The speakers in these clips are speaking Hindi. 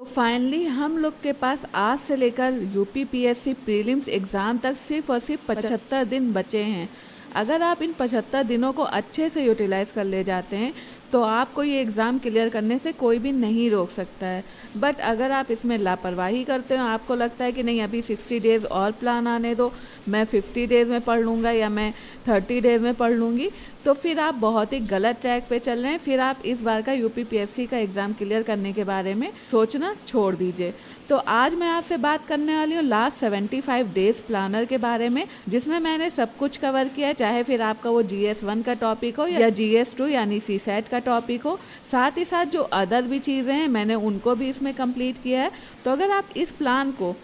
फाइनली हम लोग के पास आज से लेकर यूपीपीएससी प्रीलिम्स एग्ज़ाम तक सिर्फ और सिर्फ 75 दिन बचे हैं। अगर आप इन 75 दिनों को अच्छे से यूटिलाइज़ कर ले जाते हैं तो आपको ये एग्ज़ाम क्लियर करने से कोई भी नहीं रोक सकता है। बट अगर आप इसमें लापरवाही करते हो, आपको लगता है कि नहीं अभी 60 डेज़ और प्लान आने दो, मैं 50 डेज़ में पढ़ लूँगा या मैं 30 डेज़ में पढ़ लूँगी, तो फिर आप बहुत ही गलत ट्रैक पे चल रहे हैं। फिर आप इस बार का यूपीपीएससी का एग्ज़ाम क्लियर करने के बारे में सोचना छोड़ दीजिए। तो आज मैं आपसे बात करने वाली हूँ लास्ट 75 डेज़ प्लानर के बारे में, जिसमें मैंने सब कुछ कवर किया है, चाहे फिर आपका वो GS1 का टॉपिक हो या GS2 यानी CSAT का टॉपिक हो। साथ ही साथ जो अदर भी चीज़ें हैं मैंने उनको भी इसमें कंप्लीट किया है। तो अगर आप इस प्लान को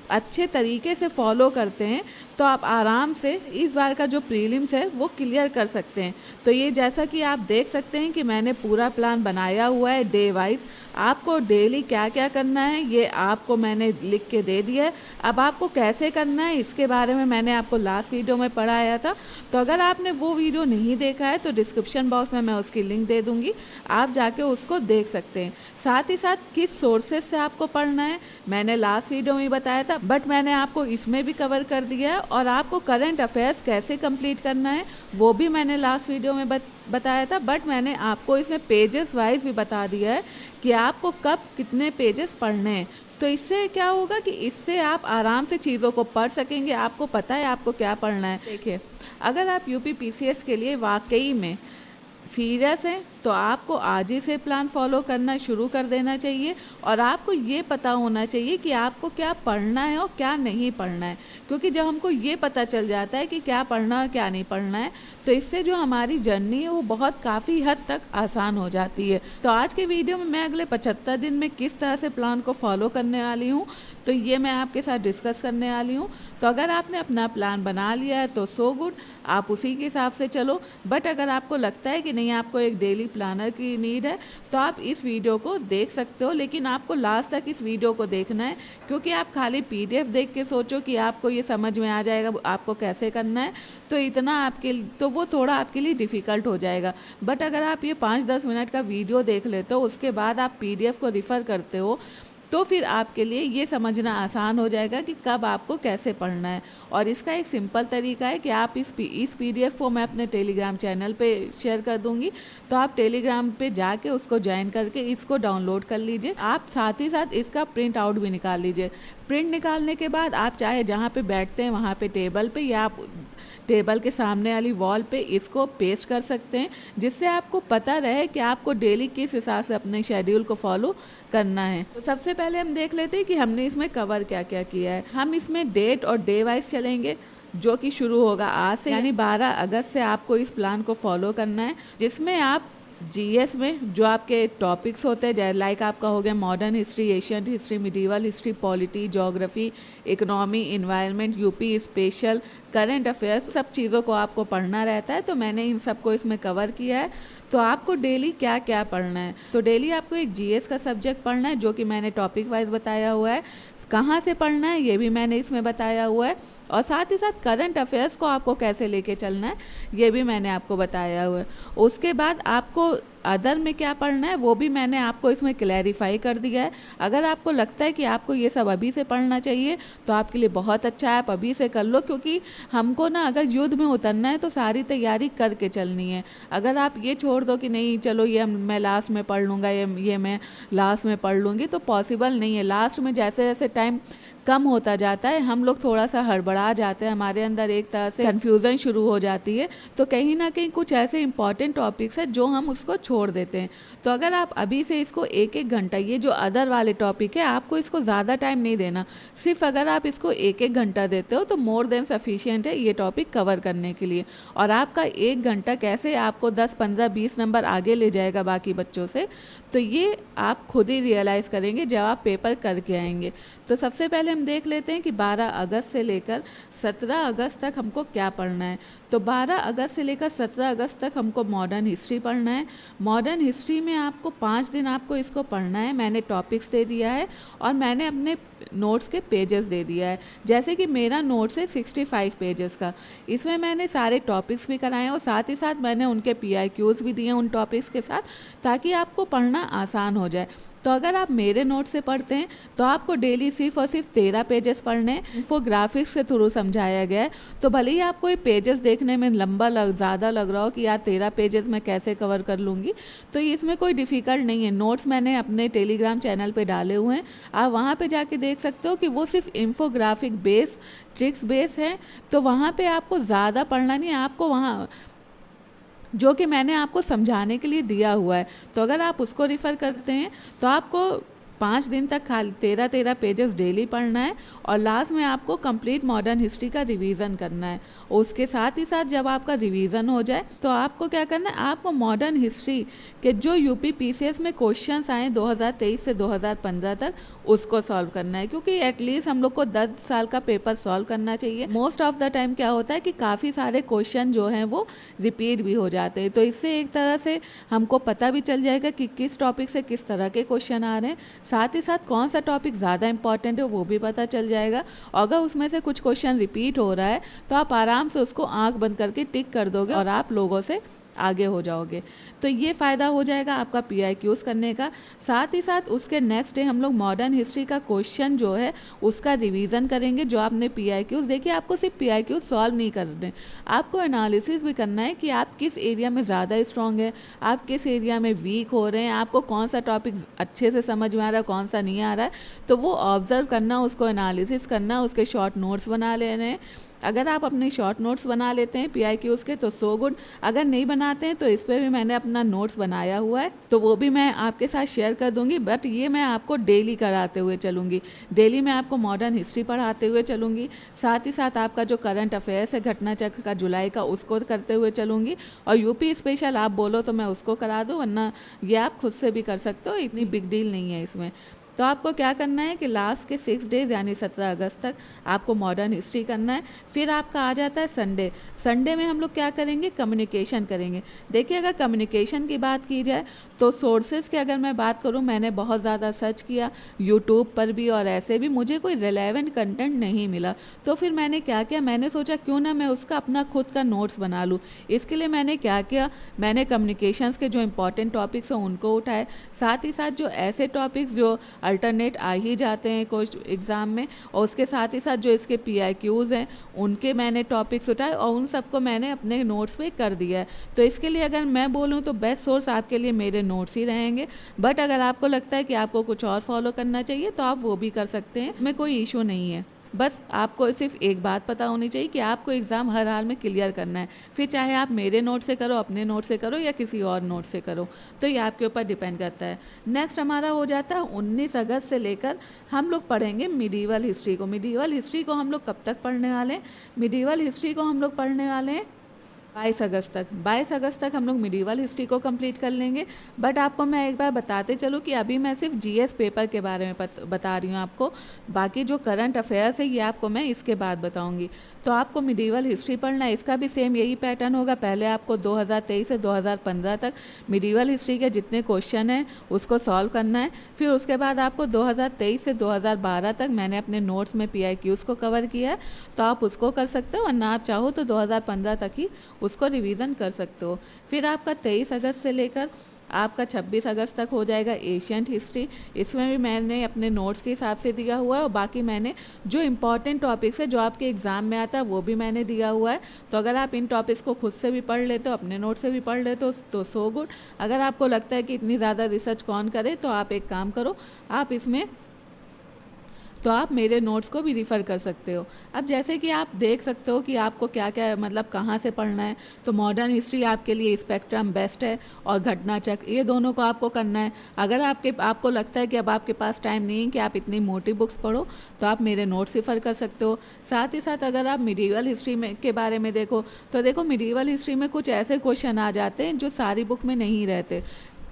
अच्छे तरीके से फॉलो करते हैं तो आप आराम से इस बार का जो प्रीलिम्स है वो क्लियर कर सकते हैं। तो ये जैसा कि आप देख सकते हैं कि मैंने पूरा प्लान बनाया हुआ है डे वाइज। आपको डेली क्या क्या करना है ये आपको मैंने लिख के दे दिया है। अब आपको कैसे करना है इसके बारे में मैंने आपको लास्ट वीडियो में पढ़ाया था। तो अगर आपने वो वीडियो नहीं देखा है तो डिस्क्रिप्शन बॉक्स में मैं उसकी लिंक दे दूँगी, आप जाके उसको देख सकते हैं। साथ ही साथ किस सोर्सेज से आपको पढ़ना है मैंने लास्ट वीडियो में बताया था, बट मैंने आपको इसमें भी कवर कर दिया है। और आपको करंट अफेयर्स कैसे कंप्लीट करना है वो भी मैंने लास्ट वीडियो में बताया था, बट मैंने आपको इसमें पेजेस वाइज भी बता दिया है कि आपको कब कितने पेजेस पढ़ने हैं। तो इससे क्या होगा कि इससे आप आराम से चीज़ों को पढ़ सकेंगे, आपको पता है आपको क्या पढ़ना है। देखिए, अगर आप यूपीपीसीएस के लिए वाकई में सीरियस हैं तो आपको आज ही से प्लान फॉलो करना शुरू कर देना चाहिए। और आपको ये पता होना चाहिए कि आपको क्या पढ़ना है और क्या नहीं पढ़ना है, क्योंकि जब हमको ये पता चल जाता है कि क्या पढ़ना है और क्या नहीं पढ़ना है तो इससे जो हमारी जर्नी है वो बहुत काफ़ी हद तक आसान हो जाती है। तो आज के वीडियो में मैं अगले 75 दिन में किस तरह से प्लान को फॉलो करने वाली हूँ तो ये मैं आपके साथ डिस्कस करने वाली हूँ। तो अगर आपने अपना प्लान बना लिया है तो सो गुड, आप उसी के हिसाब से चलो। बट अगर आपको लगता है कि नहीं आपको एक डेली प्लानर की नीड है तो आप इस वीडियो को देख सकते हो, लेकिन आपको लास्ट तक इस वीडियो को देखना है, क्योंकि आप खाली PDF देख के सोचो कि आपको ये समझ में आ जाएगा आपको कैसे करना है तो इतना आपके तो वो थोड़ा आपके लिए डिफ़िकल्ट हो जाएगा। बट अगर आप ये 5-10 मिनट का वीडियो देख लेते हो उसके बाद आप PDF को रिफ़र करते हो तो फिर आपके लिए ये समझना आसान हो जाएगा कि कब आपको कैसे पढ़ना है। और इसका एक सिंपल तरीका है कि आप इस PDF को मैं अपने टेलीग्राम चैनल पे शेयर कर दूंगी, तो आप टेलीग्राम पे जाके उसको ज्वाइन करके इसको डाउनलोड कर लीजिए। आप साथ ही साथ इसका प्रिंट आउट भी निकाल लीजिए। प्रिंट निकालने के बाद आप चाहे जहाँ पे बैठते हैं वहाँ पे टेबल पे या आप टेबल के सामने वाली वॉल पे इसको पेस्ट कर सकते हैं, जिससे आपको पता रहे कि आपको डेली किस हिसाब से अपने शेड्यूल को फॉलो करना है। तो सबसे पहले हम देख लेते हैं कि हमने इसमें कवर क्या क्या किया है। हम इसमें डेट और डे वाइज चलेंगे, जो कि शुरू होगा आज से, यानी 12 अगस्त से आपको इस प्लान को फॉलो करना है, जिसमें आप GS में जो आपके टॉपिक्स होते हैं जैसे लाइक आपका हो गया modern history, Asian history, medieval history, polity, geography, economy, environment, UP special, current affairs, सब चीज़ों को आपको पढ़ना रहता है। तो मैंने इन सबको इसमें कवर किया है। तो आपको डेली क्या क्या पढ़ना है, तो डेली आपको एक GS का सब्जेक्ट पढ़ना है जो कि मैंने टॉपिक वाइज बताया हुआ है। कहाँ से पढ़ना है ये भी मैंने इसमें बताया हुआ है। और साथ ही साथ करंट अफेयर्स को आपको कैसे लेके चलना है ये भी मैंने आपको बताया हुआ है। उसके बाद आपको अदर में क्या पढ़ना है वो भी मैंने आपको इसमें क्लैरिफाई कर दिया है। अगर आपको लगता है कि आपको ये सब अभी से पढ़ना चाहिए तो आपके लिए बहुत अच्छा है, आप अभी से कर लो, क्योंकि हमको ना अगर युद्ध में उतरना है तो सारी तैयारी करके चलनी है। अगर आप ये छोड़ दो कि नहीं चलो ये मैं लास्ट में पढ़ लूँगा, ये मैं लास्ट में पढ़ लूँगी, तो पॉसिबल नहीं है। लास्ट में जैसे जैसे टाइम कम होता जाता है हम लोग थोड़ा सा हड़बड़ा जाते हैं, हमारे अंदर एक तरह से कन्फ्यूज़न शुरू हो जाती है, तो कहीं ना कहीं कुछ ऐसे इंपॉर्टेंट टॉपिक्स हैं जो हम उसको छोड़ देते हैं। तो अगर आप अभी से इसको 1-1 घंटा, ये जो अदर वाले टॉपिक है आपको इसको ज़्यादा टाइम नहीं देना, सिर्फ अगर आप इसको 1-1 घंटा देते हो तो मोर देन सफिशिएंट है ये टॉपिक कवर करने के लिए। और आपका 1 घंटा कैसे आपको 10, 15, 20 नंबर आगे ले जाएगा बाकी बच्चों से, तो ये आप खुद ही रियलाइज़ करेंगे जब आप पेपर करके आएंगे। तो सबसे पहले हम देख लेते हैं कि 12 अगस्त से लेकर 17 अगस्त तक हमको क्या पढ़ना है। तो 12 अगस्त से लेकर 17 अगस्त तक हमको मॉडर्न हिस्ट्री पढ़ना है। मॉडर्न हिस्ट्री में आपको 5 दिन आपको इसको पढ़ना है। मैंने टॉपिक्स दे दिया है और मैंने अपने नोट्स के पेजेस दे दिया है। जैसे कि मेरा नोट्स है 65 पेजेस का, इसमें मैंने सारे टॉपिक्स भी कराए हैं और साथ ही साथ मैंने उनके PIQs भी दिए हैं उन टॉपिक्स के साथ, ताकि आपको पढ़ना आसान हो जाए। तो अगर आप मेरे नोट से पढ़ते हैं तो आपको डेली सिर्फ और सिर्फ 13 पेजेस पढ़ने हैं। इन्फोग्राफिक्स के थ्रू समझाया गया है, तो भले ही आपको ये पेजेस देखने में ज़्यादा लग रहा हो कि यार 13 पेजेस मैं कैसे कवर कर लूँगी, तो इसमें कोई डिफ़िकल्ट नहीं है। नोट्स मैंने अपने टेलीग्राम चैनल पे डाले हुए हैं, आप वहाँ पे जाके देख सकते हो कि वो सिर्फ इन्फोग्राफिक बेस, ट्रिक्स बेस है। तो वहाँ पे आपको ज़्यादा पढ़ना नहीं है, आपको वहाँ जो कि मैंने आपको समझाने के लिए दिया हुआ है, तो अगर आप उसको रिफ़र करते हैं तो आपको 5 दिन तक खाली 13 पेजेस डेली पढ़ना है और लास्ट में आपको कंप्लीट मॉडर्न हिस्ट्री का रिवीजन करना है। उसके साथ ही साथ जब आपका रिवीजन हो जाए तो आपको क्या करना है, आपको मॉडर्न हिस्ट्री के जो यूपी पीसीएस में क्वेश्चंस आए 2023 से 2015 तक उसको सॉल्व करना है, क्योंकि एटलीस्ट हम लोग को 10 साल का पेपर सॉल्व करना चाहिए। मोस्ट ऑफ द टाइम क्या होता है कि काफ़ी सारे क्वेश्चन जो हैं वो रिपीट भी हो जाते हैं, तो इससे एक तरह से हमको पता भी चल जाएगा कि किस टॉपिक से किस तरह के क्वेश्चन आ रहे हैं, साथ ही साथ कौन सा टॉपिक ज़्यादा इंपॉर्टेंट है वो भी पता चल जाएगा। अगर उसमें से कुछ क्वेश्चन रिपीट हो रहा है तो आप आराम से उसको आंख बंद करके टिक कर दोगे और आप लोगों से आगे हो जाओगे। तो ये फ़ायदा हो जाएगा आपका PIQs करने का। साथ ही साथ उसके नेक्स्ट डे हम लोग मॉडर्न हिस्ट्री का क्वेश्चन जो है उसका रिवीजन करेंगे। जो आपने PIQs देखिए, आपको सिर्फ PIQs सॉल्व नहीं करने, आपको एनालिसिस भी करना है कि आप किस एरिया में ज़्यादा स्ट्रांग है, आप किस एरिया में वीक हो रहे हैं, आपको कौन सा टॉपिक अच्छे से समझ में आ रहा है, कौन सा नहीं आ रहा है। तो वो ऑब्जर्व करना, उसको एनालिसिस करना, उसके शॉर्ट नोट्स बना लेने हैं। अगर आप अपने शॉर्ट नोट्स बना लेते हैं PIQs के तो सो गुड, अगर नहीं बनाते हैं तो इस पर भी मैंने अपना नोट्स बनाया हुआ है, तो वो भी मैं आपके साथ शेयर कर दूंगी। बट ये मैं आपको डेली कराते हुए चलूँगी, डेली मैं आपको मॉडर्न हिस्ट्री पढ़ाते हुए चलूँगी, साथ ही साथ आपका जो करंट अफेयर्स है घटना चक्र का जुलाई का उसको करते हुए चलूँगी। और यूपी स्पेशल आप बोलो तो मैं उसको करा दूँ, वरना ये आप खुद से भी कर सकते हो, इतनी बिग डील नहीं है इसमें। तो आपको क्या करना है कि लास्ट के 6 डेज़ यानी 17 अगस्त तक आपको मॉडर्न हिस्ट्री करना है। फिर आपका आ जाता है संडे। संडे में हम लोग क्या करेंगे, कम्युनिकेशन करेंगे। देखिए, अगर कम्युनिकेशन की बात की जाए तो सोर्सेज की अगर मैं बात करूं, मैंने बहुत ज़्यादा सर्च किया यूट्यूब पर भी और ऐसे भी, मुझे कोई रिलेवेंट कंटेंट नहीं मिला। तो फिर मैंने क्या किया, मैंने सोचा क्यों ना मैं उसका अपना खुद का नोट्स बना लूँ। इसके लिए मैंने क्या किया, मैंने कम्युनिकेशंस के जो इंपॉर्टेंट टॉपिक्स हैं उनको उठाए, साथ ही साथ जो ऐसे टॉपिक्स जो अल्टरनेट आ ही जाते हैं कुछ एग्ज़ाम में, और उसके साथ ही साथ जो इसके PIQs हैं उनके मैंने टॉपिक्स उठाए और उन सबको मैंने अपने नोट्स पे कर दिया है। तो इसके लिए अगर मैं बोलूँ तो बेस्ट सोर्स आपके लिए मेरे नोट्स ही रहेंगे। बट अगर आपको लगता है कि आपको कुछ और फॉलो करना चाहिए तो आप वो भी कर सकते हैं, इसमें कोई इशू नहीं है। बस आपको सिर्फ एक बात पता होनी चाहिए कि आपको एग्ज़ाम हर हाल में क्लियर करना है। फिर चाहे आप मेरे नोट से करो, अपने नोट से करो या किसी और नोट से करो, तो ये आपके ऊपर डिपेंड करता है। नेक्स्ट हमारा हो जाता है 19 अगस्त से लेकर हम लोग पढ़ेंगे मिडीवल हिस्ट्री को। मिडीवल हिस्ट्री को हम लोग कब तक पढ़ने वाले हैं, मिडीवल हिस्ट्री को हम लोग पढ़ने वाले हैं 22 अगस्त तक। 22 अगस्त तक हम लोग मिडीवल हिस्ट्री को कंप्लीट कर लेंगे। बट आपको मैं एक बार बताते चलूँ कि अभी मैं सिर्फ GS पेपर के बारे में बता रही हूँ आपको, बाकी जो करंट अफेयर्स है ये आपको मैं इसके बाद बताऊँगी। तो आपको मिडीवल हिस्ट्री पढ़ना है, इसका भी सेम यही पैटर्न होगा। पहले आपको 2023 से 2015 तक मिडीवल हिस्ट्री के जितने क्वेश्चन हैं उसको सॉल्व करना है। फिर उसके बाद आपको 2023 से 2012 तक मैंने अपने नोट्स में PIQs को कवर किया है, तो आप उसको कर सकते हो, वरना आप चाहो तो 2015 तक ही उसको रिवीजन कर सकते हो। फिर आपका 23 अगस्त से लेकर आपका 26 अगस्त तक हो जाएगा एशियंट हिस्ट्री। इसमें भी मैंने अपने नोट्स के हिसाब से दिया हुआ है और बाकी मैंने जो इम्पॉर्टेंट टॉपिक्स है जो आपके एग्ज़ाम में आता है वो भी मैंने दिया हुआ है। तो अगर आप इन टॉपिक्स को खुद से भी पढ़ लेते हो, अपने नोट से भी पढ़ लेते हो तो सो गुड। अगर आपको लगता है कि इतनी ज़्यादा रिसर्च कौन करे तो आप एक काम करो, आप इसमें तो आप मेरे नोट्स को भी रिफ़र कर सकते हो। अब जैसे कि आप देख सकते हो कि आपको क्या क्या मतलब कहाँ से पढ़ना है, तो मॉडर्न हिस्ट्री आपके लिए स्पेक्ट्रम बेस्ट है और घटना चक्र, ये दोनों को आपको करना है। अगर आपको लगता है कि अब आपके पास टाइम नहीं है कि आप इतनी मोटी बुक्स पढ़ो, तो आप मेरे नोट्स रिफ़र कर सकते हो। साथ ही साथ अगर आप मिडीवल हिस्ट्री में के बारे में देखो तो देखो मिडीवल हिस्ट्री में कुछ ऐसे क्वेश्चन आ जाते हैं जो सारी बुक में नहीं रहते।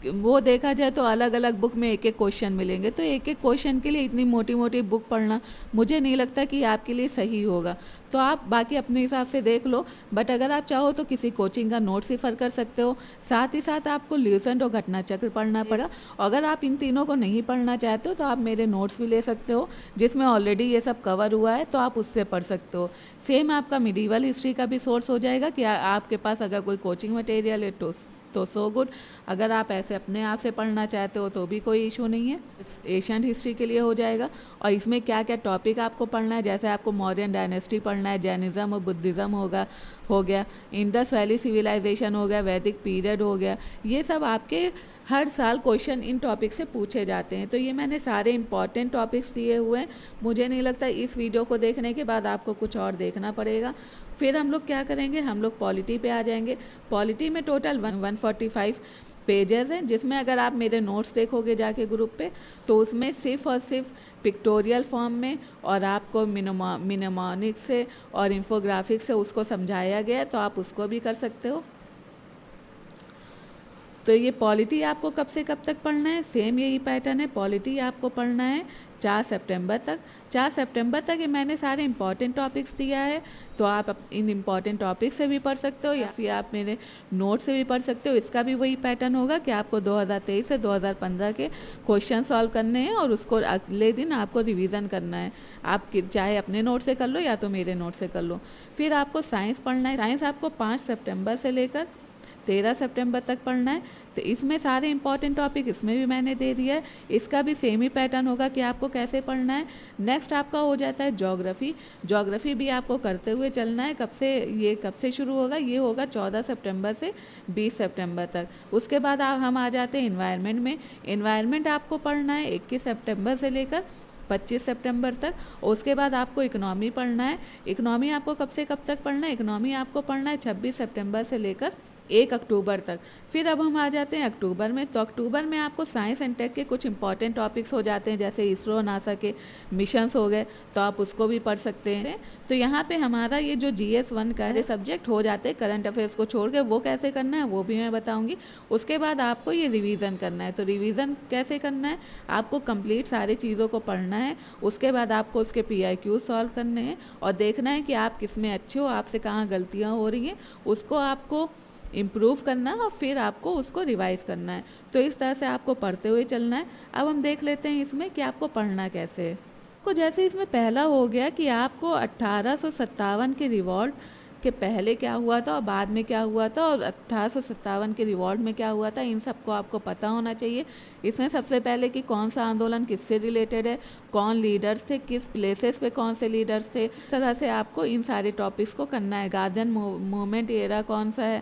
वो देखा जाए तो अलग अलग बुक में एक एक क्वेश्चन मिलेंगे, तो एक एक क्वेश्चन के लिए इतनी मोटी मोटी बुक पढ़ना मुझे नहीं लगता कि आपके लिए सही होगा। तो आप बाकी अपने हिसाब से देख लो। बट अगर आप चाहो तो किसी कोचिंग का नोट्स रिफ़र कर सकते हो। साथ ही साथ आपको ल्यूसेंट और घटना चक्र पढ़ना पड़ेगा। अगर आप इन तीनों को नहीं पढ़ना चाहते हो तो आप मेरे नोट्स भी ले सकते हो जिसमें ऑलरेडी ये सब कवर हुआ है, तो आप उससे पढ़ सकते हो। सेम आपका मिडीवल हिस्ट्री का भी सोर्स हो जाएगा कि आपके पास अगर कोई कोचिंग मटेरियल है तो तो सो गुड। अगर आप ऐसे अपने आप से पढ़ना चाहते हो तो भी कोई इशू नहीं है, एशियन हिस्ट्री के लिए हो जाएगा। और इसमें क्या क्या टॉपिक आपको पढ़ना है, जैसे आपको मौर्यन डायनेस्टी पढ़ना है, जैनिज़्म और बुद्धिज़्म हो गया, इंडस वैली सिविलाइजेशन हो गया, वैदिक पीरियड हो गया, ये सब आपके हर साल क्वेश्चन इन टॉपिक से पूछे जाते हैं। तो ये मैंने सारे इंपॉर्टेंट टॉपिक्स दिए हुए हैं। मुझे नहीं लगता इस वीडियो को देखने के बाद आपको कुछ और देखना पड़ेगा। फिर हम लोग क्या करेंगे, हम लोग पॉलिटी पे आ जाएंगे। पॉलिटी में टोटल 145 पेजेस हैं, जिसमें अगर आप मेरे नोट्स देखोगे जाके ग्रुप पे, तो उसमें सिर्फ और सिर्फ पिक्टोरियल फॉर्म में और आपको मिनेमोनिक्स से और इंफोग्राफिक्स से उसको समझाया गया है, तो आप उसको भी कर सकते हो। तो ये पॉलिटी आपको कब से कब तक पढ़ना है, सेम यही पैटर्न है। पॉलिटी आपको पढ़ना है 4 सितंबर तक। 4 सितंबर तक ये मैंने सारे इंपॉर्टेंट टॉपिक्स दिया है, तो आप इन इंपॉर्टेंट टॉपिक से भी पढ़ सकते हो या फिर आप मेरे नोट से भी पढ़ सकते हो। इसका भी वही पैटर्न होगा कि आपको 2023 से 2015 के क्वेश्चन सॉल्व करने हैं और उसको अगले दिन आपको रिवीजन करना है। आप चाहे अपने नोट से कर लो या तो मेरे नोट से कर लो। फिर आपको साइंस पढ़ना है। साइंस आपको 5 सितंबर से लेकर 13 सितंबर तक पढ़ना है। तो इसमें सारे इंपॉर्टेंट टॉपिक इसमें भी मैंने दे दिया है। इसका भी सेम ही पैटर्न होगा कि आपको कैसे पढ़ना है। नेक्स्ट आपका हो जाता है ज्योग्राफी। ज्योग्राफी भी आपको करते हुए चलना है। कब से शुरू होगा, ये होगा 14 सितंबर से 20 सितंबर तक। उसके बाद हम आ जाते हैं इन्वायरमेंट में। इन्वायरमेंट आपको पढ़ना है 21 सितंबर से लेकर 25 सितंबर तक। और उसके बाद आपको इकोनॉमी पढ़ना है। इकोनॉमी आपको कब से कब तक पढ़ना है, इकोनॉमी आपको पढ़ना है 26 सितंबर से लेकर 1 अक्टूबर तक। फिर अब हम आ जाते हैं अक्टूबर में। तो अक्टूबर में आपको साइंस एंड टेक के कुछ इंपॉर्टेंट टॉपिक्स हो जाते हैं, जैसे इसरो नासा के मिशंस हो गए, तो आप उसको भी पढ़ सकते हैं। तो यहाँ पे हमारा ये जो GS1 का है सब्जेक्ट हो जाते हैं। करंट अफेयर्स को छोड़ के वो कैसे करना है वो भी मैं बताऊँगी। उसके बाद आपको ये रिवीजन करना है। तो रिवीजन कैसे करना है, आपको कंप्लीट सारी चीज़ों को पढ़ना है। उसके बाद आपको उसके PIQ सॉल्व करने हैं और देखना है कि आप किस में अच्छे हो, आपसे कहाँ गलतियाँ हो रही हैं, उसको आपको इम्प्रूव करना और फिर आपको उसको रिवाइज करना है। तो इस तरह से आपको पढ़ते हुए चलना है। अब हम देख लेते हैं इसमें कि आपको पढ़ना कैसे है। तो जैसे इसमें पहला हो गया कि आपको 1857 के रिवॉल्ट के पहले क्या हुआ था और बाद में क्या हुआ था, और 1857 के रिवॉल्ट में क्या हुआ था, इन सबको आपको पता होना चाहिए। इसमें सबसे पहले कि कौन सा आंदोलन किससे रिलेटेड है, कौन लीडर्स थे, किस प्लेसेस पे कौन से लीडर्स थे, इस तरह से आपको इन सारे टॉपिक्स को करना है। गार्जियन मूवमेंट एरा कौन सा है,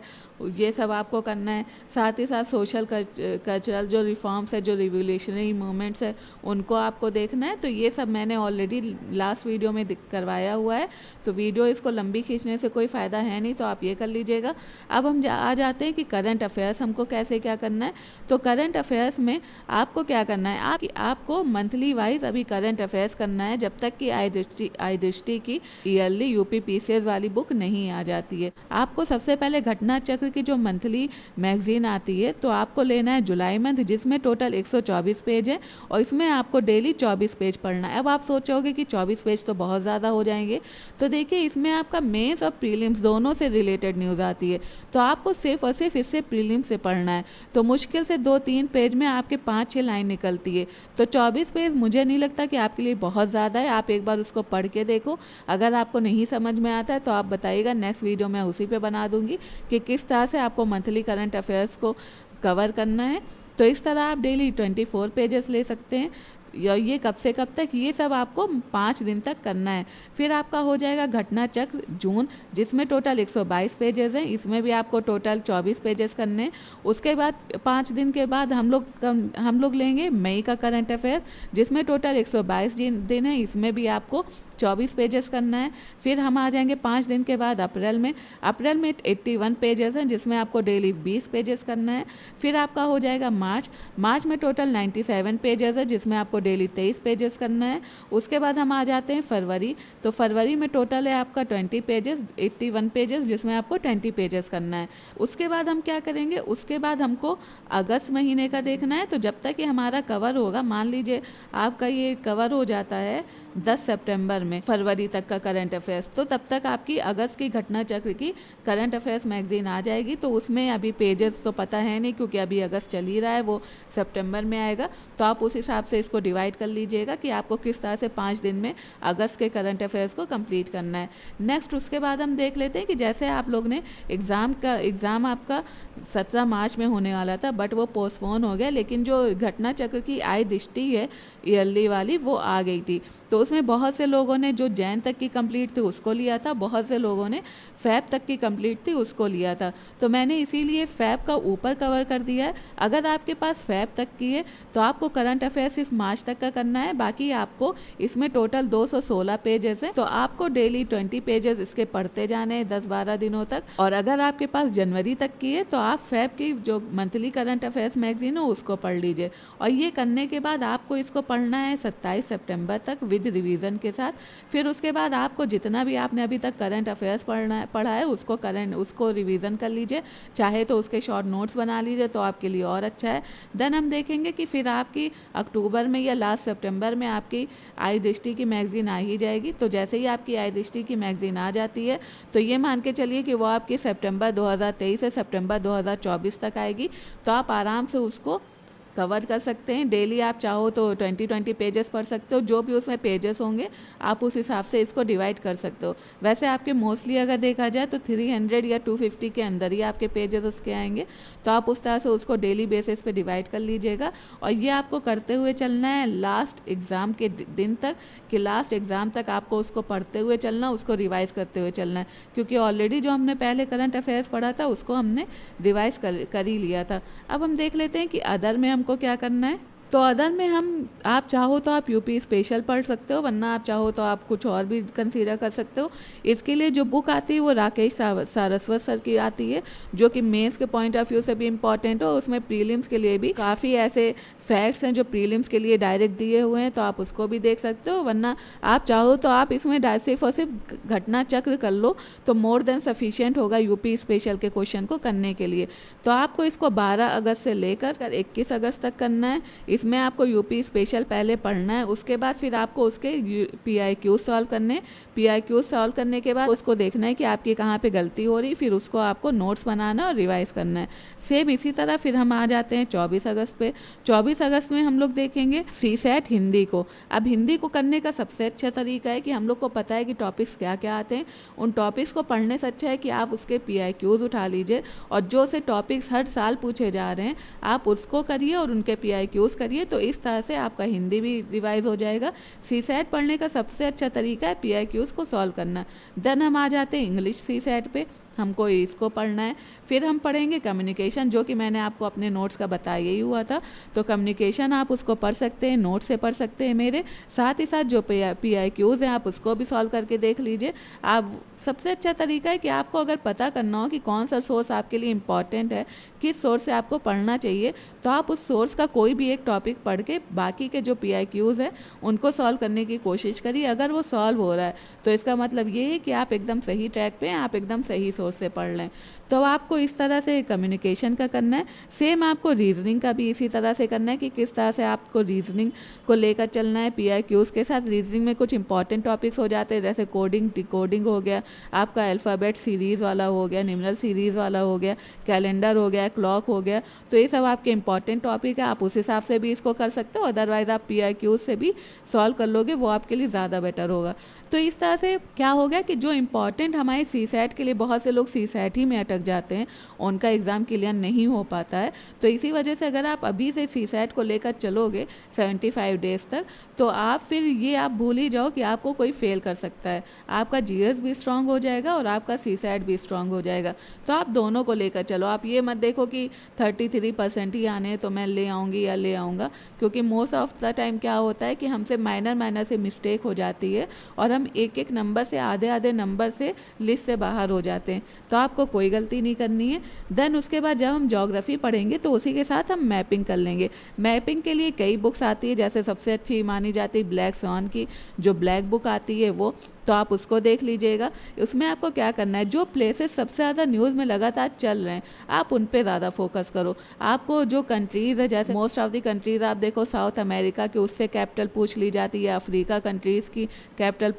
ये सब आपको करना है। साथ ही साथ सोशल कल्चरल जो रिफॉर्म्स है, जो रिवोल्यूशनरी मूवमेंट्स है, उनको आपको देखना है। तो ये सब मैंने ऑलरेडी लास्ट वीडियो में करवाया हुआ है, तो वीडियो इसको लंबी खींचने से कोई फ़ायदा है नहीं, तो आप ये कर लीजिएगा। अब हम आ जाते हैं कि करंट अफेयर्स हमको कैसे क्या करना है। तो करंट अफेयर्स में आपको क्या करना है, आपको मंथली वाइज अभी करंट अफेयर्स करना है, जब तक कि आई दृष्टि की ईयरली UP PCS वाली बुक नहीं आ जाती है। आपको सबसे पहले घटना चक्र की जो मंथली मैगजीन आती है, तो आपको लेना है जुलाई मंथ, जिसमें टोटल 124 पेज है और इसमें आपको डेली 24 पेज पढ़ना है। अब आप सोचोगे कि 24 पेज तो बहुत ज़्यादा हो जाएंगे, तो देखिए इसमें आपका मेंस और प्रीलिम्स दोनों से रिलेटेड न्यूज़ आती है, तो आपको सिर्फ और सिर्फ इससे प्रीलिम्स से पढ़ना है। तो मुश्किल से 2-3 पेज में आपके 5-6 लाइन निकलती है। तो 24 पेज मुझे नहीं लगता कि आपके लिए बहुत ज़्यादा है। आप एक बार उसको पढ़ के देखो, अगर आपको नहीं समझ में आता है तो आप बताइएगा, नेक्स्ट वीडियो मैं उसी पे बना दूंगी कि किस तरह से आपको मंथली करंट अफेयर्स को कवर करना है। तो इस तरह आप डेली 24 पेजेस ले सकते हैं। ये कब से कब तक, ये सब आपको 5 दिन तक करना है। फिर आपका हो जाएगा घटना चक्र जून, जिसमें टोटल 122 पेजेस हैं, इसमें भी आपको टोटल 24 पेजेस करने हैं। उसके बाद 5 दिन के बाद हम लोग लेंगे मई का करंट अफेयर, जिसमें टोटल 122 दिन है, इसमें भी आपको 24 पेजेस करना है। फिर हम आ जाएंगे 5 दिन के बाद अप्रैल में 81 पेजेस हैं, जिसमें आपको डेली 20 पेजेस करना है। फिर आपका हो जाएगा मार्च में टोटल 97 पेजेस है, जिसमें आपको डेली 23 पेजेस करना है। उसके बाद हम आ जाते हैं फरवरी, तो फरवरी में टोटल है आपका 81 पेजेस, जिसमें आपको 20 पेजेस करना है। उसके बाद हम क्या करेंगे, उसके बाद हमको अगस्त महीने का देखना है। तो जब तक ये हमारा कवर होगा, मान लीजिए आपका ये कवर हो जाता है 10 सितंबर में फरवरी तक का करंट अफेयर्स। तो तब तक आपकी अगस्त की घटना चक्र की करंट अफेयर्स मैगजीन आ जाएगी। तो उसमें अभी पेजेस तो पता है नहीं क्योंकि अभी अगस्त चल ही रहा है, वो सितंबर में आएगा। तो आप उस हिसाब से इसको डिवाइड कर लीजिएगा कि आपको किस तरह से 5 दिन में अगस्त के करंट अफेयर्स को कंप्लीट करना है। नेक्स्ट उसके बाद हम देख लेते हैं कि जैसे आप लोग ने एग्ज़ाम आपका 17 मार्च में होने वाला था, बट वो पोस्टपोन हो गया। लेकिन जो घटना चक्र की आय दृष्टि है ईयरली वाली, वो आ गई थी। तो उसमें बहुत से लोगों ने जो जैन तक की कंप्लीट थी उसको लिया था, बहुत से लोगों ने फैब तक की कंप्लीट थी उसको लिया था। तो मैंने इसीलिए फैब का ऊपर कवर कर दिया है। अगर आपके पास फैब तक की है तो आपको करंट अफेयर सिर्फ मार्च तक का करना है। बाकी आपको इसमें टोटल 216 पेजेस हैं, तो आपको डेली 20 पेजेस इसके पढ़ते जाने हैं 10-12 दिनों तक। और अगर आपके पास जनवरी तक की है तो आप फैब की जो मंथली करंट अफेयर्स मैगजीन हो उसको पढ़ लीजिए। और ये करने के बाद आपको इसको पढ़ना है 27 सितंबर तक विद रिवीजन के साथ। फिर उसके बाद आपको जितना भी आपने अभी तक करंट अफेयर्स पढ़ा है उसको रिवीजन कर लीजिए, चाहे तो उसके शॉर्ट नोट्स बना लीजिए तो आपके लिए और अच्छा है। देन हम देखेंगे कि फिर आपकी अक्टूबर में या लास्ट सितंबर में आपकी आय दृष्टि की मैगजीन आ ही जाएगी। तो जैसे ही आपकी आय दृष्टि की मैगजीन आ जाती है तो ये मान के चलिए कि वो आपकी सितंबर 2023 से सितंबर 2024 तक आएगी। तो आप आराम से उसको कवर कर सकते हैं। डेली आप चाहो तो 20 पेजेस पढ़ सकते हो, जो भी उसमें पेजेस होंगे आप उस हिसाब से इसको डिवाइड कर सकते हो। वैसे आपके मोस्टली अगर देखा जाए तो 300 या 250 के अंदर ही आपके पेजेस उसके आएंगे। तो आप उस तरह से उसको डेली बेसिस पे डिवाइड कर लीजिएगा। और ये आपको करते हुए चलना है लास्ट एग्ज़ाम के दिन तक, कि लास्ट एग्ज़ाम तक आपको उसको पढ़ते हुए चलना, उसको रिवाइज़ करते हुए चलना है। क्योंकि ऑलरेडी जो हमने पहले करंट अफेयर्स पढ़ा था उसको हमने रिवाइज़ कर ही लिया था। अब हम देख लेते हैं कि अदर में हमको क्या करना है। तो अदर में आप चाहो तो आप यूपी स्पेशल पढ़ सकते हो, वरना आप चाहो तो आप कुछ और भी कंसीडर कर सकते हो। इसके लिए जो बुक आती है वो राकेश सारस्वत सर की आती है, जो कि मेंस के पॉइंट ऑफ व्यू से भी इम्पॉर्टेंट हो। उसमें प्रीलिम्स के लिए भी काफ़ी ऐसे फैक्ट्स हैं जो प्रीलिम्स के लिए डायरेक्ट दिए हुए हैं, तो आप उसको भी देख सकते हो। वरना आप चाहो तो आप इसमें सिर्फ और सिर्फ घटना चक्र कर लो तो मोर देन सफिशिएंट होगा यूपी स्पेशल के क्वेश्चन को करने के लिए। तो आपको इसको 12 अगस्त से लेकर 21 अगस्त तक करना है। इसमें आपको यूपी स्पेशल पहले पढ़ना है, उसके बाद फिर आपको उसके PIQ सॉल्व करने। PIQ सॉल्व करने के बाद उसको देखना है कि आपकी कहाँ पे गलती हो रही, फिर उसको आपको नोट्स बनाना और रिवाइज करना है। सेम इसी तरह फिर हम आ जाते हैं 24 अगस्त पे। 24 अगस्त में हम लोग देखेंगे CSAT हिंदी को। अब हिंदी को करने का सबसे अच्छा तरीका है कि हम लोग को पता है कि टॉपिक्स क्या क्या आते हैं, उन टॉपिक्स को पढ़ने से अच्छा है कि आप उसके PIQs उठा लीजिए और जो से टॉपिक्स हर साल पूछे जा रहे हैं आप उसको करिए और उनके PIQs करिए। तो इस तरह से आपका हिंदी भी रिवाइज हो जाएगा। CSAT पढ़ने का सबसे अच्छा तरीका है PIQs को सॉल्व करना। देन हम आ जाते हैं इंग्लिश CSAT पे, हमको इसको पढ़ना है। फिर हम पढ़ेंगे कम्युनिकेशन, जो कि मैंने आपको अपने नोट्स का बताया ही हुआ था। तो कम्युनिकेशन आप उसको पढ़ सकते हैं, नोट से पढ़ सकते हैं मेरे साथ ही साथ जो PIQs हैं आप उसको भी सॉल्व करके देख लीजिए। आप सबसे अच्छा तरीका है कि आपको अगर पता करना हो कि कौन सा सोर्स आपके लिए इम्पॉर्टेंट है, किस सोर्स से आपको पढ़ना चाहिए, तो आप उस सोर्स का कोई भी एक टॉपिक पढ़ के बाकी के जो PIQs हैं उनको सॉल्व करने की कोशिश करिए। अगर वो सॉल्व हो रहा है तो इसका मतलब ये है कि आप एकदम सही ट्रैक पे हैं, आप एकदम सही सोर्स से पढ़ लें। तो आपको इस तरह से कम्युनिकेशन का करना है। सेम आपको रीजनिंग का भी इसी तरह से करना है कि किस तरह से आपको रीजनिंग को लेकर चलना है। PIQs के साथ रीजनिंग में कुछ इंपॉर्टेंट टॉपिक्स हो जाते हैं, जैसे कोडिंग, डिकोडिंग हो गया, आपका अल्फ़ाबेट सीरीज़ वाला हो गया, न्यूमरल सीरीज़ वाला हो गया, कैलेंडर हो गया, क्लॉक हो गया। तो ये सब आपके इंपॉर्टेंट टॉपिक है, आप उस हिसाब से भी इसको कर सकते हो। अदरवाइज़ आप PIQs से भी सॉल्व कर लोगे, वो आपके लिए ज़्यादा बेटर होगा। तो इस तरह से क्या हो गया कि जो इम्पॉर्टेंट हमारे CSAT के लिए, बहुत से लोग CSAT ही में अटक जाते हैं, उनका एग्ज़ाम क्लियर नहीं हो पाता है। तो इसी वजह से अगर आप अभी से CSAT को लेकर चलोगे 75 डेज़ तक, तो आप फिर ये आप भूल ही जाओ कि आपको कोई फेल कर सकता है। आपका GS भी स्ट्रांग हो जाएगा और आपका CSAT भी स्ट्रांग हो जाएगा। तो आप दोनों को लेकर चलो। आप ये मत देखो कि 33% ही आने हैं तो मैं ले आऊँगी या ले आऊँगा, क्योंकि मोस्ट ऑफ द टाइम क्या होता है कि हमसे माइनर से मिस्टेक हो जाती है और हम एक एक नंबर से, आधे नंबर से लिस्ट से बाहर हो जाते हैं। तो आपको कोई गलती नहीं करनी है। देन उसके बाद जब हम ज्योग्राफी पढ़ेंगे तो उसी के साथ हम मैपिंग कर लेंगे। मैपिंग के लिए कई बुक्स आती है, जैसे सबसे अच्छी मानी जाती है ब्लैक स्वान की जो ब्लैक बुक आती है वो। तो आप उसको देख लीजिएगा। उसमें आपको क्या करना है, जो प्लेसेस सबसे ज़्यादा न्यूज़ में लगातार चल रहे हैं आप उन पे ज़्यादा फोकस करो। आपको जो कंट्रीज़ है, जैसे मोस्ट ऑफ द कंट्रीज़ आप देखो, साउथ अमेरिका की उससे कैपिटल पूछ ली जाती है, अफ्रीका कंट्रीज़ की कैपिटल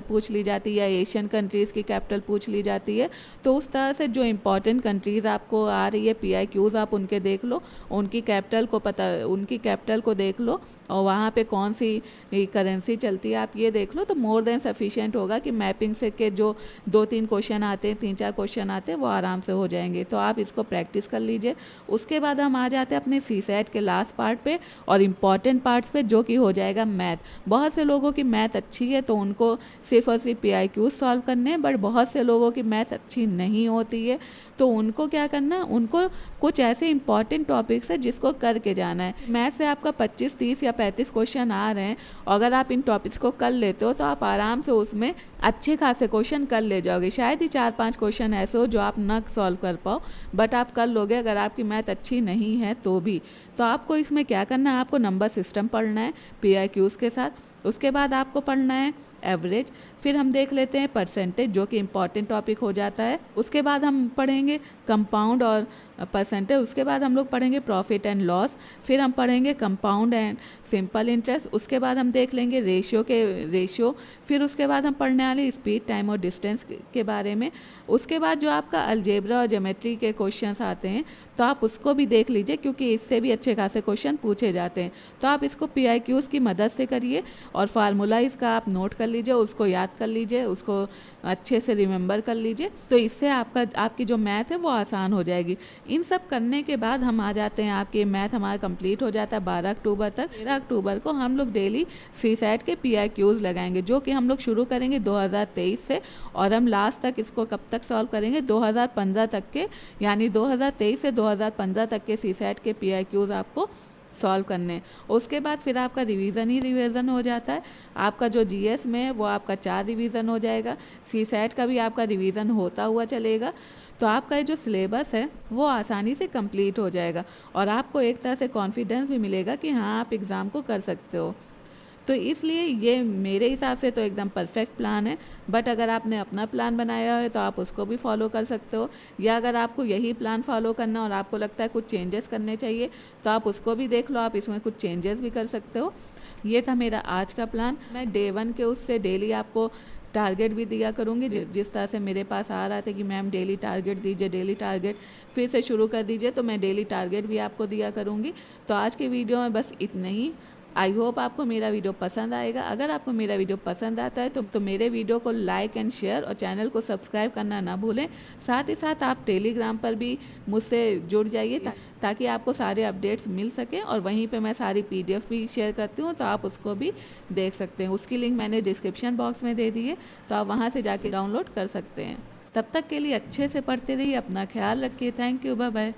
पूछ ली जाती है, एशियन कंट्रीज़ की कैपिटल पूछ ली जाती है। तो उस तरह से जो इंपॉर्टेंट कंट्रीज़ आपको आ रही है PIQs आप उनके देख लो, उनकी कैपिटल को देख लो, और वहाँ पे कौन सी करेंसी चलती है आप ये देख लो, तो मोर देन सफिशिएंट होगा कि मैपिंग से के जो 2-3 क्वेश्चन आते हैं, 3-4 क्वेश्चन आते हैं, वो आराम से हो जाएंगे। तो आप इसको प्रैक्टिस कर लीजिए। उसके बाद हम आ जाते हैं अपने CSAT के लास्ट पार्ट पे और इम्पॉर्टेंट पार्ट्स पे, जो कि हो जाएगा मैथ। बहुत से लोगों की मैथ अच्छी है तो उनको सिर्फ और सिर्फ PIQ सॉल्व करने हैं, बट बहुत से लोगों की मैथ अच्छी नहीं होती है, तो उनको क्या करना है, उनको कुछ ऐसे इंपॉर्टेंट टॉपिक्स है जिसको करके जाना है। मैथ से आपका 25, 30 या 35 क्वेश्चन आ रहे हैं, अगर आप इन टॉपिक्स को कर लेते हो तो आप आराम से उसमें अच्छे खासे क्वेश्चन कर ले जाओगे। शायद ही 4-5 क्वेश्चन ऐसे हो जो आप न सॉल्व कर पाओ, बट आप कर लोगे अगर आपकी मैथ अच्छी नहीं है तो भी। तो आपको इसमें क्या करना है, आपको नंबर सिस्टम पढ़ना है PIQs के साथ। उसके बाद आपको पढ़ना है एवरेज, फिर हम देख लेते हैं परसेंटेज, जो कि इम्पॉर्टेंट टॉपिक हो जाता है। उसके बाद हम पढ़ेंगे कंपाउंड और परसेंटेज। उसके बाद हम लोग पढ़ेंगे प्रॉफिट एंड लॉस, फिर हम पढ़ेंगे कंपाउंड एंड सिंपल इंटरेस्ट। उसके बाद हम देख लेंगे रेशियो, फिर उसके बाद हम पढ़ने वाले स्पीड, टाइम और डिस्टेंस के बारे में। उसके बाद जो आपका अलजेब्रा और ज्योमेट्री के क्वेश्चंस आते हैं तो आप उसको भी देख लीजिए, क्योंकि इससे भी अच्छे खासे क्वेश्चन पूछे जाते हैं। तो आप इसको PIQs की मदद से करिए और फार्मूला इसका आप नोट कर लीजिए, उसको याद कर लीजिए, उसको अच्छे से रिमेंबर कर लीजिए। तो इससे आपकी जो मैथ है वो आसान हो जाएगी। इन सब करने के बाद हम आ जाते हैं, आपके मैथ हमारा कंप्लीट हो जाता है 12 अक्टूबर तक। 13 अक्टूबर को हम लोग डेली CSAT के PIQs लगाएंगे, जो कि हम लोग शुरू करेंगे 2023 से, और हम लास्ट तक इसको कब तक सॉल्व करेंगे, 2015 तक के, यानी 2023 से 2015 तक के CSAT के PIQs आपको सॉल्व करने। उसके बाद फिर आपका रिवीजन हो जाता है। आपका जो GS में है वो आपका 4 रिवीजन हो जाएगा, CSAT का भी आपका रिवीजन होता हुआ चलेगा। तो आपका जो सिलेबस है वो आसानी से कंप्लीट हो जाएगा और आपको एक तरह से कॉन्फिडेंस भी मिलेगा कि हाँ आप एग्ज़ाम को कर सकते हो। तो इसलिए ये मेरे हिसाब से तो एकदम परफेक्ट प्लान है। बट अगर आपने अपना प्लान बनाया है तो आप उसको भी फॉलो कर सकते हो, या अगर आपको यही प्लान फॉलो करना और आपको लगता है कुछ चेंजेस करने चाहिए तो आप उसको भी देख लो, आप इसमें कुछ चेंजेस भी कर सकते हो। ये था मेरा आज का प्लान। मैं डे 1 के उससे डेली आपको टारगेट भी दिया करूँगी, जिस तरह से मेरे पास आ रहा था कि मैम डेली टारगेट दीजिए, डेली टारगेट फिर से शुरू कर दीजिए, तो मैं डेली टारगेट भी आपको दिया करूँगी। तो आज की वीडियो में बस इतना ही। आई होप आपको मेरा वीडियो पसंद आएगा। अगर आपको मेरा वीडियो पसंद आता है तो मेरे वीडियो को लाइक एंड शेयर और चैनल को सब्सक्राइब करना ना भूलें। साथ ही साथ आप टेलीग्राम पर भी मुझसे जुड़ जाइए ताकि आपको सारे अपडेट्स मिल सकें, और वहीं पे मैं सारी PDF भी शेयर करती हूँ, तो आप उसको भी देख सकते हैं। उसकी लिंक मैंने डिस्क्रिप्शन बॉक्स में दे दी है, तो आप वहाँ से जाके डाउनलोड कर सकते हैं। तब तक के लिए अच्छे से पढ़ते रहिए, अपना ख्याल रखिए। Thank you, bye bye.